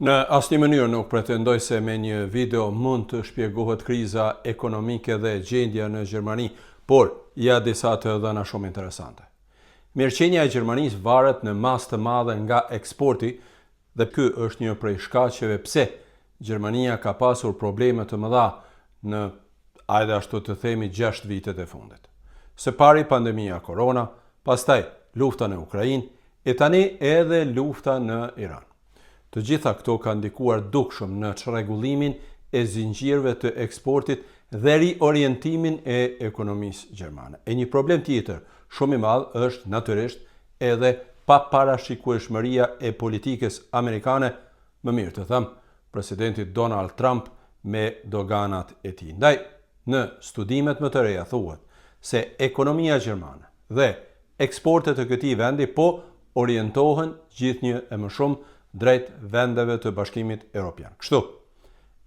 Në asnjë mënyrë nuk pretendoj se me një video mund të shpjegohet kriza ekonomike dhe gjendja në Gjermani, por ja disa të dhëna shumë interesante. Mirëqenia e Gjermanisë varet në masë të madhe nga eksporti dhe ky është një prej shkaqeve pse Gjermania ka pasur probleme të mëdha në ajde ashtu të themi 6 vitet e fundit. Së pari pandemia korona, pastaj lufta në Ukrainë e tani edhe lufta në Iran. Të gjitha këto kanë ndikuar dukshëm në çrregullimin e zinxhirëve të eksportit dhe riorientimin e ekonomisë gjermane. E një problem tjetër shumë i madh është natyrisht edhe paparashikueshmëria e politikës amerikane, më mirë të them, presidenti Donald Trump me doganat e tij. Ndaj, në studimet më të reja thuhet se ekonomia gjermane dhe eksportet e këtij vendi po orientohen gjithnjë e më shumë drejt vendeve të Bashkimit Evropian. Kështu,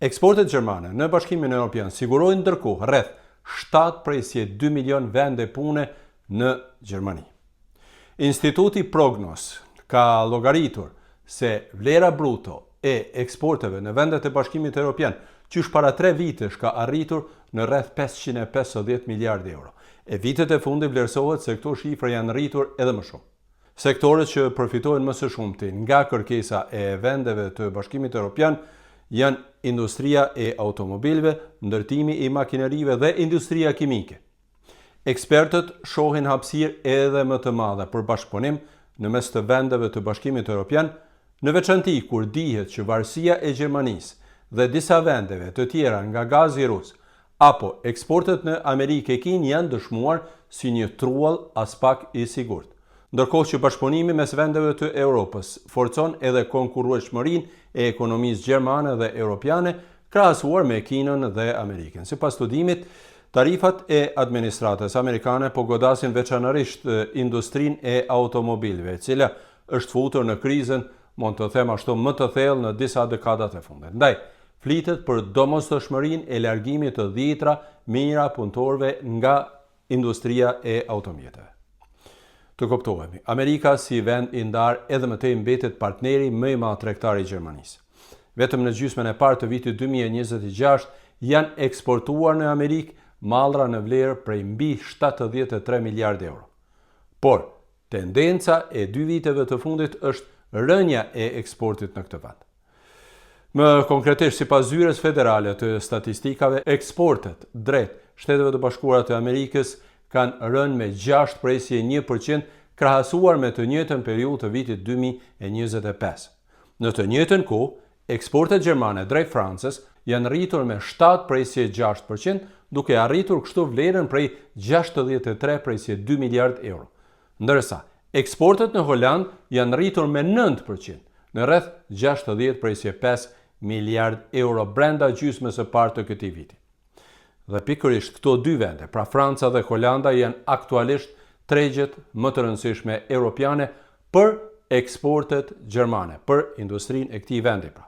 eksportet gjermane në Bashkimin Evropian sigurojnë ndërkohë rreth 7.2 milion vende pune në Gjermani. Instituti Prognos ka llogaritur se vlera bruto e eksporteve në vendet e Bashkimit Evropian qysh para 3 vitesh ka arritur në rreth 550 miliardë euro. E vitet e fundit vlerësohet se këto shifra janë rritur edhe më shumë. Sektorët që përfitojnë më së shumti nga kërkesa e vendeve të Bashkimit Evropian janë industria e automobilëve, ndërtimi i makinerive dhe industria kimike. Ekspertët shohin hapësirë edhe më të madhe për bashkëpunim në mes të vendeve të Bashkimit Evropian, në veçanti kur dihet që varësia e Gjermanisë dhe disa vendeve të tjera nga gazi rus apo eksportet në Amerikë e Kinë janë dëshmuar si një truall as pak i sigurt. Ndërkohë që bashkëpunimi mes vendeve të Europës forcon edhe konkurrueshmërinë e ekonomisë gjermane dhe europiane krahasuar me Kinën dhe Amerikën. Sipas studimit, tarifat e administratës amerikane po godasin veçanërisht industrinë e automobilëve, e cila është futur në krizën, mund të them ashtu, më të thellë në disa dekadat e fundit. Ndaj, flitet për domosdoshmërinë e largimit të dhjetra mijëra punëtorëve nga industria e automjeteve. Të kuptohemi, Amerika si vend i ndarë edhe më tej mbetet partneri më i madh tregtar i Gjermanisë. Vetëm në gjysmën e parë të vitit 2026 janë eksportuar në Amerikë mallra në vlerë prej mbi 73 miliardë euro. Por, tendenca e 2 viteve të fundit është rënja e eksportit në këtë vend. Më konkretisht, sipas zyres federale të statistikave, eksportet drejt Shteteve të Bashkuara të Amerikës kanë rënë me 6.1% krahasuar me të njëjtën periudhë të vitit 2025. Në të njëjtën kohë, eksportet gjermane drejt Francës janë rritur me 7.6%, duke arritur kështu vlerën prej 63.2 miliardë euro. Ndërsa, eksportet në Holand janë rritur me 9%, në rreth 60.5 miliardë euro brenda gjysmës së parë të këtij viti. Dhe pikërisht këto dy vende, pra Franca dhe Holanda, janë aktualisht tregjet më të rëndësishme europiane për eksportet gjermane, për industrinë e këtij vendi pra.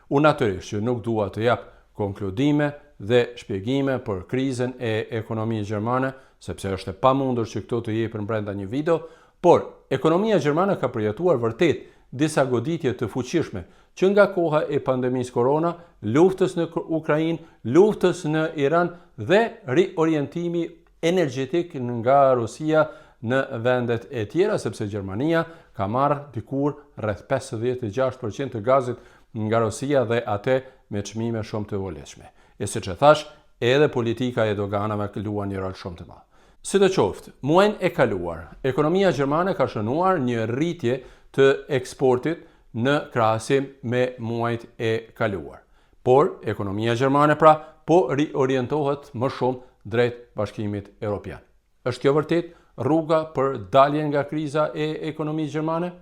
Unë natyrisht që nuk dua të jap konkludime dhe shpjegime për krizën e ekonomisë gjermane, sepse është e pamundur që këto të jepen brenda një video, por ekonomia gjermane ka përjetuar vërtet disa goditje të fuqishme që nga koha e pandemisë korona, luftës në Ukrainë, luftës në Iran dhe riorientimi energjetik nga Rusia në vendet e tjera, sepse Gjermania ka marrë dikur rreth 56% të gazit nga Rusia dhe atë me çmime shumë të voleshme. E siç e thash, edhe politika e doganave luan një rol shumë të madh. Sidoqoftë, muajin e kaluar, ekonomia gjermane ka shënuar një rritje të eksportit në krahasim me muajt e kaluar. Por, ekonomia gjermane pra po riorientohet më shumë drejt Bashkimit Evropian. Është kjo vërtet rruga për daljen nga kriza e ekonomisë gjermane?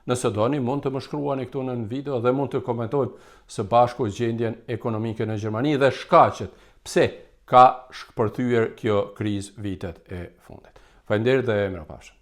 Nëse doni, mund të më shkruani këtu në video dhe mund të komentojmë së bashku gjendjen ekonomike në Gjermani dhe shkaqet pse ka shpërthyer kjo krizë vitet e fundit. Faleminderit dhe mirupafshim.